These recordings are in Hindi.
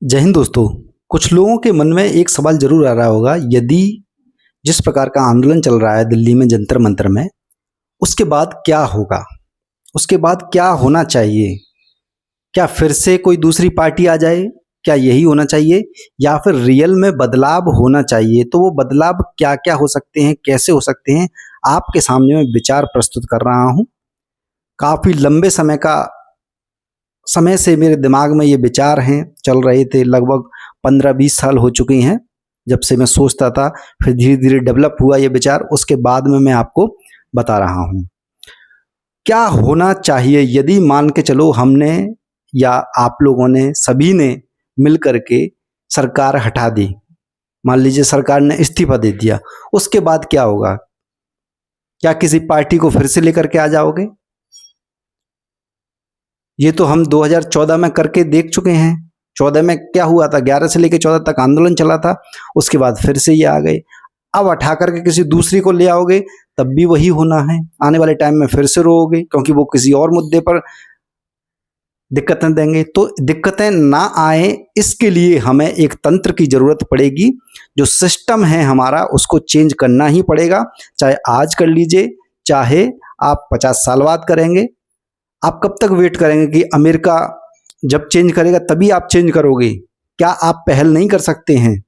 जय हिंद दोस्तों। कुछ लोगों के मन में एक सवाल जरूर आ रहा होगा, यदि जिस प्रकार का आंदोलन चल रहा है दिल्ली में जंतर मंतर में, उसके बाद क्या होगा, उसके बाद क्या होना चाहिए? क्या फिर से कोई दूसरी पार्टी आ जाए? क्या यही होना चाहिए या फिर रियल में बदलाव होना चाहिए? तो वो बदलाव क्या क्या हो सकते हैं, कैसे हो सकते हैं, आपके सामने मैं विचार प्रस्तुत कर रहा हूँ। काफ़ी लंबे समय से मेरे दिमाग में ये विचार हैं, चल रहे थे। लगभग 15-20 साल हो चुके हैं जब से मैं सोचता था, फिर धीरे धीरे डेवलप हुआ ये विचार। उसके बाद में मैं आपको बता रहा हूँ क्या होना चाहिए। यदि मान के चलो हमने या आप लोगों ने, सभी ने मिल करके सरकार हटा दी, मान लीजिए सरकार ने इस्तीफा दे दिया, उसके बाद क्या होगा? क्या किसी पार्टी को फिर से लेकर के आ जाओगे? ये तो हम 2014 में करके देख चुके हैं। 14 में क्या हुआ था, 11 से लेकर 14 तक आंदोलन चला था, उसके बाद फिर से ये आ गए। अब हटा करके किसी दूसरी को ले आओगे तब भी वही होना है। आने वाले टाइम में फिर से रोओगे, क्योंकि वो किसी और मुद्दे पर दिक्कतें देंगे। तो दिक्कतें ना आए, इसके लिए हमें एक तंत्र की जरूरत पड़ेगी। जो सिस्टम है हमारा, उसको चेंज करना ही पड़ेगा। चाहे आज कर लीजिए, चाहे आप 50 साल बाद करेंगे। आप कब तक वेट करेंगे कि अमेरिका जब चेंज करेगा तभी आप चेंज करोगे? क्या आप पहल नहीं कर सकते हैं?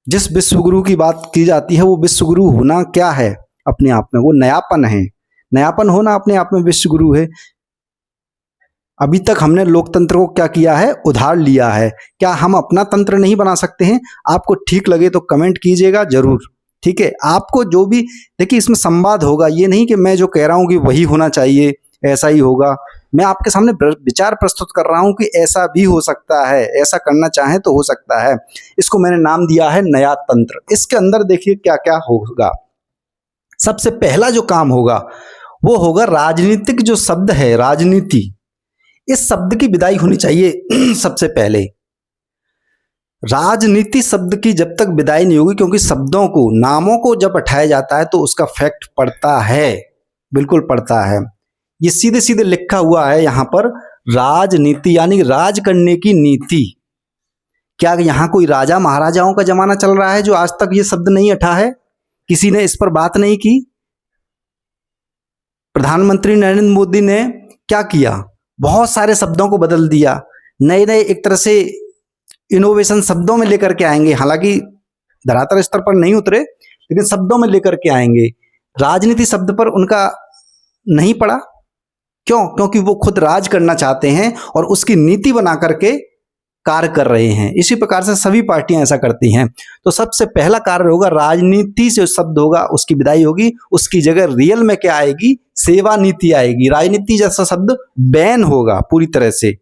जिस विश्वगुरु की बात की जाती है, वो विश्वगुरु होना क्या है अपने आप में? वो नयापन है। नयापन होना अपने आप में विश्वगुरु है। अभी तक हमने लोकतंत्र को क्या किया है? उधार लिया है। क्या हम अपना तंत्र नहीं बना सकते हैं? आपको ठीक लगे तो कमेंट कीजिएगा जरूर, ठीक है। आपको जो भी, देखिए इसमें संवाद होगा, ये नहीं कि मैं जो कह रहा हूं कि वही होना चाहिए, ऐसा ही होगा। मैं आपके सामने विचार प्रस्तुत कर रहा हूं कि ऐसा भी हो सकता है, ऐसा करना चाहें तो हो सकता है। इसको मैंने नाम दिया है नया तंत्र। इसके अंदर देखिए क्या क्या होगा। सबसे पहला जो काम होगा वो होगा राजनीतिक। जो शब्द है राजनीति, इस शब्द की विदाई होनी चाहिए। सबसे पहले राजनीति शब्द की जब तक विदाई नहीं होगी, क्योंकि शब्दों को, नामों को जब हटाया जाता है तो उसका फैक्ट पड़ता है, बिल्कुल पड़ता है। ये सीधे सीधे लिखा हुआ है यहाँ पर, राजनीति यानी राज करने की नीति। क्या यहाँ कोई राजा महाराजाओं का जमाना चल रहा है जो आज तक ये शब्द नहीं हटा है? किसी ने इस पर बात नहीं की? प्रधानमंत्री नरेंद्र मोदी ने क्या किया? बहुत सारे शब्दों को बदल दिया, नए नए एक तरह से इनोवेशन शब्दों में लेकर के आएंगे। हालांकि धरातल स्तर पर नहीं उतरे, लेकिन शब्दों में लेकर के आएंगे। राजनीति शब्द पर उनका नहीं पड़ा। क्यों? क्योंकि वो खुद राज करना चाहते हैं और उसकी नीति बना करके कार्य कर रहे हैं। इसी प्रकार से सभी पार्टियां ऐसा करती हैं। तो सबसे पहला कार्य होगा, राजनीति से शब्द होगा उसकी विदाई होगी। उसकी जगह रियल में क्या आएगी? सेवा नीति आएगी। राजनीति जैसा शब्द बैन होगा पूरी तरह से,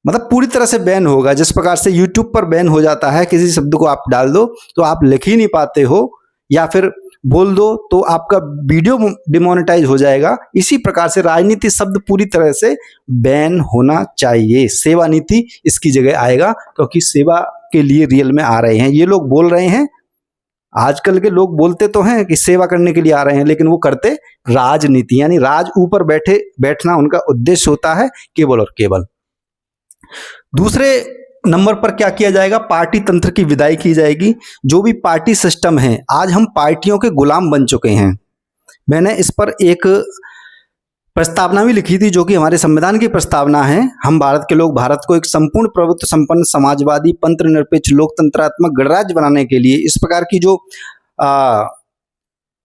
मतलब पूरी तरह से बैन होगा। जिस प्रकार से यूट्यूब पर बैन हो जाता है, किसी शब्द को आप डाल दो तो आप लिख ही नहीं पाते हो, या फिर बोल दो तो आपका वीडियो डिमोनेटाइज हो जाएगा। इसी प्रकार से राजनीति शब्द पूरी तरह से बैन होना चाहिए। सेवा नीति इसकी जगह आएगा, क्योंकि सेवा के लिए रियल में आ रहे हैं। ये लोग बोल रहे हैं, आजकल के लोग बोलते तो हैं कि सेवा करने के लिए आ रहे हैं, लेकिन वो करते राजनीति, यानी राज ऊपर बैठना उनका उद्देश्य होता है, केवल और केवल। दूसरे नंबर पर क्या किया जाएगा? पार्टी तंत्र की विदाई की जाएगी। जो भी पार्टी सिस्टम है, आज हम पार्टियों के गुलाम बन चुके हैं। मैंने इस पर एक प्रस्तावना भी लिखी थी, जो कि हमारे संविधान की प्रस्तावना है। हम भारत के लोग भारत को एक संपूर्ण प्रभुत्व संपन्न समाजवादी पंत्र निरपेक्ष लोकतंत्रात्मक गणराज्य बनाने के लिए, इस प्रकार की जो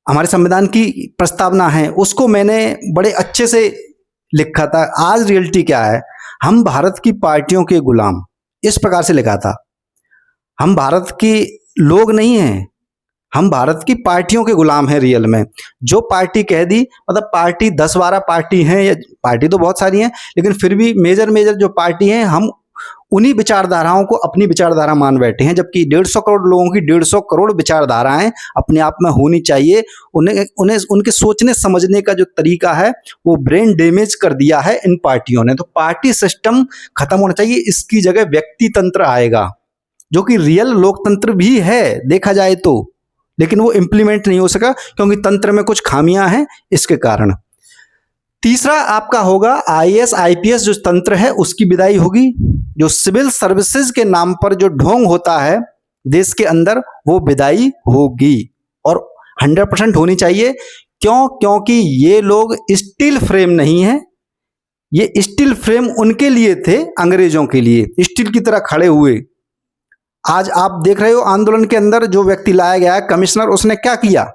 हमारे संविधान की प्रस्तावना है, उसको मैंने बड़े अच्छे से लिखा था। आज रियलिटी क्या है? हम भारत की पार्टियों के गुलाम, इस प्रकार से लिखा था। हम भारत के लोग नहीं हैं, हम भारत की पार्टियों के गुलाम हैं रियल में। जो पार्टी कह दी, मतलब पार्टी 10-12 पार्टी हैं, या पार्टी तो बहुत सारी हैं, लेकिन फिर भी मेजर जो पार्टी हैं, हम उन्हीं विचारधाराओं को अपनी विचारधारा मान बैठे हैं। जबकि 150 करोड़ लोगों की 150 करोड़ विचारधाराएं अपने आप में होनी चाहिए। उन्हें उनके सोचने समझने का जो तरीका है वो ब्रेन डैमेज कर दिया है इन पार्टियों ने। तो पार्टी सिस्टम खत्म होना चाहिए, इसकी जगह व्यक्ति तंत्र आएगा, जो कि रियल लोकतंत्र भी है देखा जाए तो, लेकिन वो इंप्लीमेंट नहीं हो सका क्योंकि तंत्र में कुछ खामियां हैं, इसके कारण। तीसरा आपका होगा आईएएस आईपीएस जो तंत्र है उसकी विदाई होगी। जो सिविल सर्विसेज के नाम पर जो ढोंग होता है देश के अंदर, वो विदाई होगी और 100% होनी चाहिए। क्यों? क्योंकि ये लोग स्टील फ्रेम नहीं है, ये स्टील फ्रेम उनके लिए थे, अंग्रेजों के लिए स्टील की तरह खड़े हुए। आज आप देख रहे हो आंदोलन के अंदर जो व्यक्ति लाया गया है कमिश्नर, उसने क्या किया?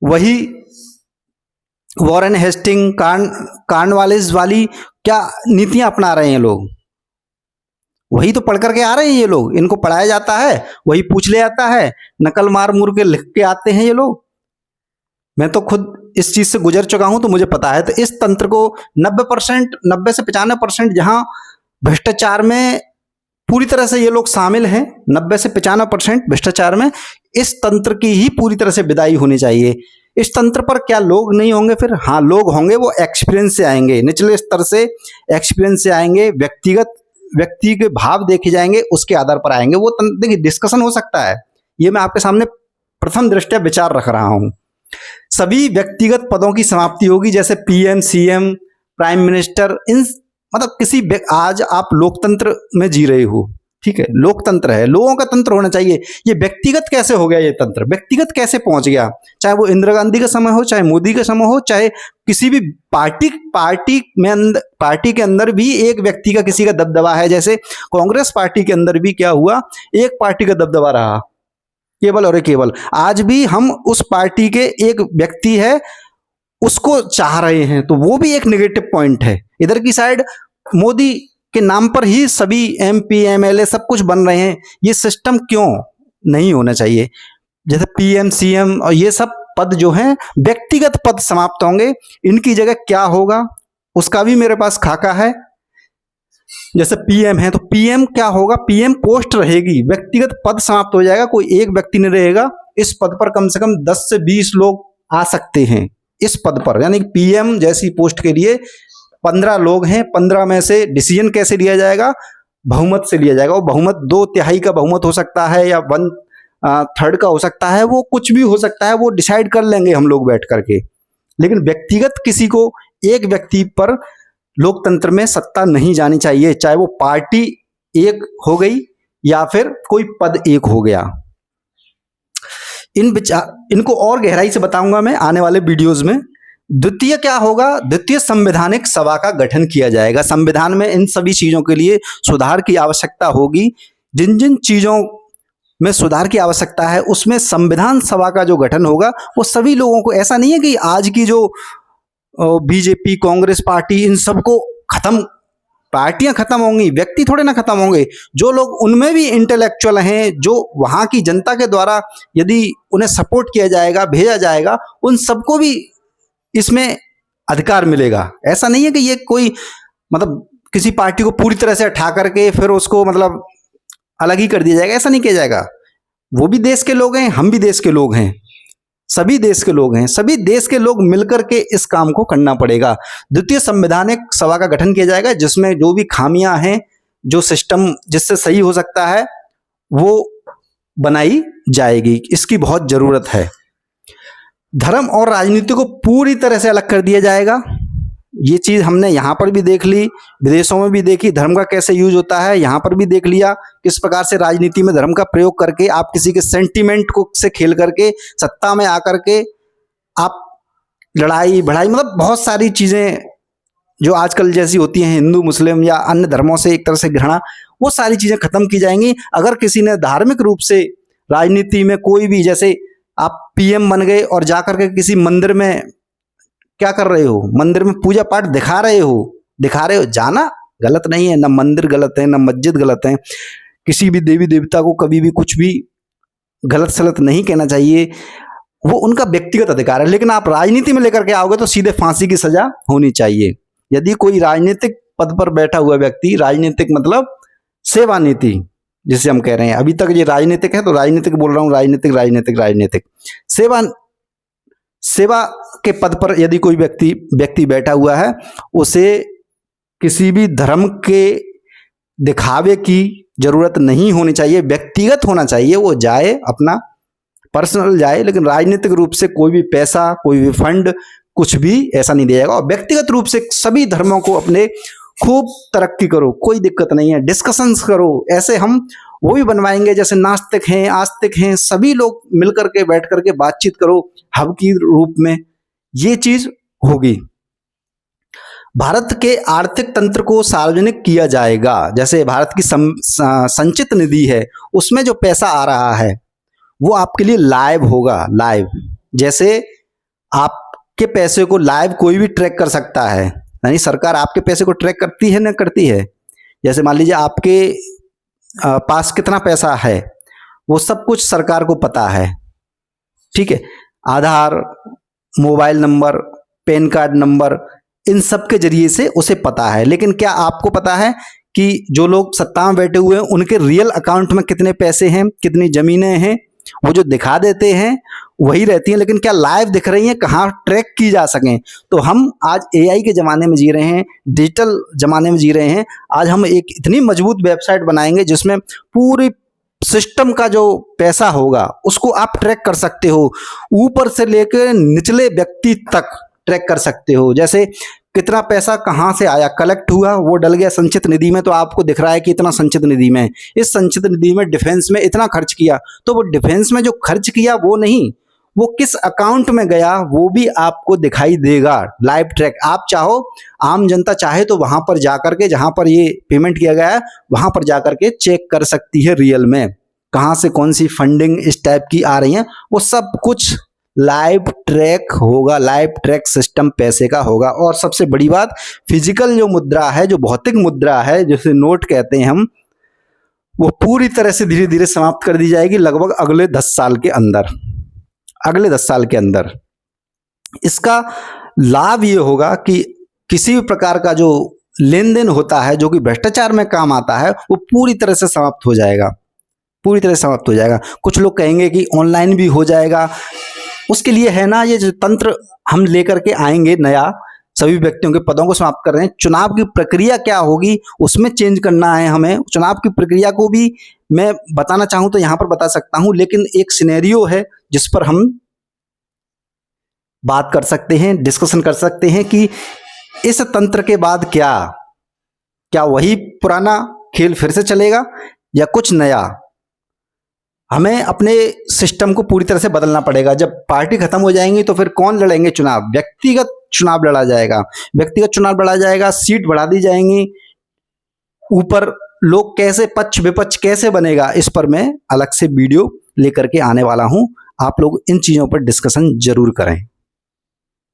वही वॉरेन हेस्टिंग, कॉर्नवालिस वाली क्या नीतियां अपना रहे हैं लोग, वही तो पढ़ करके आ रहे हैं ये लोग। इनको पढ़ाया जाता है, वही पूछ ले जाता है, नकल मार मुर के लिख के आते हैं ये लोग। मैं तो खुद इस चीज से गुजर चुका हूं तो मुझे पता है। तो इस तंत्र को 90% 90 से 95% जहां भ्रष्टाचार में पूरी तरह से ये लोग शामिल हैं, 90 से 95% भ्रष्टाचार में, इस तंत्र की ही पूरी तरह से विदाई होनी चाहिए। इस तंत्र पर क्या लोग नहीं होंगे फिर? हाँ, लोग होंगे, वो एक्सपीरियंस से आएंगे, निचले स्तर से एक्सपीरियंस से आएंगे, व्यक्ति के भाव देखे जाएंगे, उसके आधार पर आएंगे वो। देखिए, डिस्कशन हो सकता है, ये मैं आपके सामने प्रथम दृष्टया विचार रख रहा हूं। सभी व्यक्तिगत पदों की समाप्ति होगी, जैसे पीएम, सीएम, प्राइम मिनिस्टर, इन मतलब आज आप लोकतंत्र में जी रहे हो, ठीक है, लोकतंत्र है, लोगों का तंत्र होना चाहिए। ये व्यक्तिगत कैसे हो गया? ये तंत्र व्यक्तिगत कैसे पहुंच गया? चाहे वो इंदिरा गांधी का समय हो, चाहे मोदी का समय हो, चाहे किसी भी पार्टी के अंदर भी एक व्यक्ति का, किसी का दबदबा है। जैसे कांग्रेस पार्टी के अंदर भी क्या हुआ, एक पार्टी का दबदबा रहा, केवल और केवल। आज भी हम उस पार्टी के एक व्यक्ति है उसको चाह रहे हैं, तो वो भी एक नेगेटिव पॉइंट है। इधर की साइड मोदी के नाम पर ही सभी एमपी, एमएलए सब कुछ बन रहे हैं। ये सिस्टम क्यों नहीं होना चाहिए? जैसे पीएम, सीएम और ये सब पद जो हैं व्यक्तिगत पद समाप्त होंगे, इनकी जगह क्या होगा उसका भी मेरे पास खाका है। जैसे पीएम है तो पीएम क्या होगा? पीएम पोस्ट रहेगी, व्यक्तिगत पद समाप्त हो जाएगा, कोई एक व्यक्ति नहीं रहेगा। इस पद पर कम से कम 10 से 20 लोग आ सकते हैं इस पद पर, यानी पीएम जैसी पोस्ट के लिए 15 लोग हैं। 15 में से डिसीजन कैसे लिया जाएगा? बहुमत से लिया जाएगा। वो बहुमत 2/3 का बहुमत हो सकता है या 1/3 का हो सकता है, वो कुछ भी हो सकता है, वो डिसाइड कर लेंगे हम लोग बैठ करके। लेकिन व्यक्तिगत किसी को, एक व्यक्ति पर लोकतंत्र में सत्ता नहीं जानी चाहिए, चाहे वो पार्टी एक हो गई या फिर कोई पद एक हो गया। इनको और गहराई से बताऊंगा मैं आने वाले वीडियोस में। द्वितीय क्या होगा? द्वितीय संवैधानिक सभा का गठन किया जाएगा। संविधान में इन सभी चीजों के लिए सुधार की आवश्यकता होगी। जिन जिन चीजों में सुधार की आवश्यकता है उसमें संविधान सभा का जो गठन होगा वो सभी लोगों को, ऐसा नहीं है कि आज की जो बीजेपी, कांग्रेस पार्टी, इन सबको पार्टियां खत्म होंगी, व्यक्ति थोड़े ना खत्म होंगे। जो लोग उनमें भी इंटेलेक्चुअल हैं, जो वहां की जनता के द्वारा यदि उन्हें सपोर्ट किया जाएगा, भेजा जाएगा, उन सबको भी इसमें अधिकार मिलेगा। ऐसा नहीं है कि ये कोई मतलब किसी पार्टी को पूरी तरह से हटा करके फिर उसको मतलब अलग ही कर दिया जाएगा, ऐसा नहीं किया जाएगा। वो भी देश के लोग हैं, हम भी देश के लोग हैं, सभी देश के लोग हैं, सभी देश के लोग मिलकर के इस काम को करना पड़ेगा। द्वितीय संवैधानिक सभा का गठन किया जाएगा, जिसमें जो भी खामियां हैं, जो सिस्टम जिससे सही हो सकता है, वो बनाई जाएगी। इसकी बहुत जरूरत है। धर्म और राजनीति को पूरी तरह से अलग कर दिया जाएगा। ये चीज हमने यहाँ पर भी देख ली, विदेशों में भी देखी, धर्म का कैसे यूज होता है, यहाँ पर भी देख लिया किस प्रकार से राजनीति में धर्म का प्रयोग करके आप किसी के सेंटीमेंट को से खेल करके सत्ता में आकर के आप लड़ाई बढ़ाई, मतलब बहुत सारी चीजें जो आजकल जैसी होती हैं हिंदू, मुस्लिम या अन्य धर्मों से एक तरह से घृणा, वो सारी चीजें खत्म की जाएंगी। अगर किसी ने धार्मिक रूप से राजनीति में कोई भी, जैसे आप पीएम बन गए और जाकर के किसी मंदिर में क्या कर रहे हो, मंदिर में पूजा पाठ दिखा रहे हो, जाना गलत नहीं है, ना मंदिर गलत है, ना मस्जिद गलत है। किसी भी देवी देवता को कभी भी कुछ भी गलत सलत नहीं कहना चाहिए, वो उनका व्यक्तिगत अधिकार है। लेकिन आप राजनीति में लेकर के आओगे तो सीधे फांसी की सजा होनी चाहिए। यदि कोई राजनीतिक पद पर बैठा हुआ व्यक्ति, राजनीतिक मतलब सेवा नीति जिसे हम कह रहे हैं, अभी तक ये राजनीतिक है तो राजनीतिक बोल रहा हूं, राजनीतिक सेवा के पद पर यदि कोई व्यक्ति बैठा हुआ है, उसे किसी भी धर्म के दिखावे की जरूरत नहीं होनी चाहिए, व्यक्तिगत होना चाहिए। वो जाए अपना पर्सनल जाए, लेकिन राजनीतिक रूप से कोई भी पैसा, कोई भी फंड, कुछ भी ऐसा नहीं दिया जाएगा। और व्यक्तिगत रूप से सभी धर्मों को अपने खूब तरक्की करो, कोई दिक्कत नहीं है, डिस्कशंस करो। ऐसे हम वो भी बनवाएंगे जैसे नास्तिक हैं, आस्तिक हैं, सभी लोग मिल करके बैठ करके बातचीत करो हब की रूप में, ये चीज होगी। भारत के आर्थिक तंत्र को सार्वजनिक किया जाएगा। जैसे भारत की संचित निधि है, उसमें जो पैसा आ रहा है वो आपके लिए लाइव होगा, लाइव। जैसे आपके पैसे को लाइव कोई भी ट्रैक कर सकता है, यानी सरकार आपके पैसे को ट्रैक करती है ना, करती है। जैसे मान लीजिए आपके पास कितना पैसा है, वो सब कुछ सरकार को पता है, ठीक है। Aadhaar, mobile number, PAN card number, इन सब के जरिए से उसे पता है। लेकिन क्या आपको पता है कि जो लोग सत्ता में बैठे हुए हैं उनके रियल अकाउंट में कितने पैसे हैं, कितनी जमीनें हैं? वो जो दिखा देते हैं वही रहती हैं, लेकिन क्या लाइव दिख रही हैं, कहाँ ट्रैक की जा सकें? तो हम आज एआई के ज़माने में जी रहे हैं, डिजिटल ज़माने में जी रहे हैं। आज हम एक इतनी मजबूत वेबसाइट बनाएंगे जिसमें पूरी सिस्टम का जो पैसा होगा उसको आप ट्रैक कर सकते हो, ऊपर से लेकर निचले व्यक्ति तक ट्रैक कर सकते हो। जैसे कितना पैसा कहाँ से आया, कलेक्ट हुआ, वो डल गया संचित निधि में, तो आपको दिख रहा है कि इतना संचित निधि में, इस संचित निधि में डिफेंस में इतना खर्च किया, तो वो डिफेंस में जो खर्च किया वो नहीं, वो किस अकाउंट में गया वो भी आपको दिखाई देगा, लाइव ट्रैक। आप चाहो, आम जनता चाहे तो वहां पर जाकर के, जहां पर ये पेमेंट किया गया है वहां पर जाकर के चेक कर सकती है रियल में कहां से कौन सी फंडिंग इस टाइप की आ रही है, वो सब कुछ लाइव ट्रैक होगा, लाइव ट्रैक सिस्टम पैसे का होगा। और सबसे बड़ी बात, फिजिकल जो मुद्रा है, जो भौतिक मुद्रा है, जिसे नोट कहते हैं हम, वो पूरी तरह से धीरे धीरे समाप्त कर दी जाएगी लगभग अगले 10 साल के अंदर, अगले 10 साल के अंदर। इसका लाभ ये होगा कि किसी भी प्रकार का जो लेन देन होता है जो कि भ्रष्टाचार में काम आता है वो पूरी तरह से समाप्त हो जाएगा, पूरी तरह से समाप्त हो जाएगा। कुछ लोग कहेंगे कि ऑनलाइन भी हो जाएगा, उसके लिए है ना ये जो तंत्र हम लेकर के आएंगे नया, सभी व्यक्तियों के पदों को समाप्त कर रहे हैं। चुनाव की प्रक्रिया क्या होगी उसमें चेंज करना है हमें। चुनाव की प्रक्रिया को भी मैं बताना चाहूं तो यहां पर बता सकता हूं, लेकिन एक सिनेरियो है जिस पर हम बात कर सकते हैं, डिस्कशन कर सकते हैं कि इस तंत्र के बाद क्या वही पुराना खेल फिर से चलेगा या कुछ नया। हमें अपने सिस्टम को पूरी तरह से बदलना पड़ेगा। जब पार्टी खत्म हो जाएंगी तो फिर कौन लड़ेंगे चुनाव? व्यक्तिगत चुनाव लड़ा जाएगा, व्यक्तिगत चुनाव लड़ा जाएगा, सीट बढ़ा दी जाएंगी, ऊपर लोग कैसे पक्ष विपक्ष कैसे बनेगा, इस पर मैं अलग से वीडियो लेकर के आने वाला हूं। आप लोग इन चीजों पर डिस्कशन जरूर करें।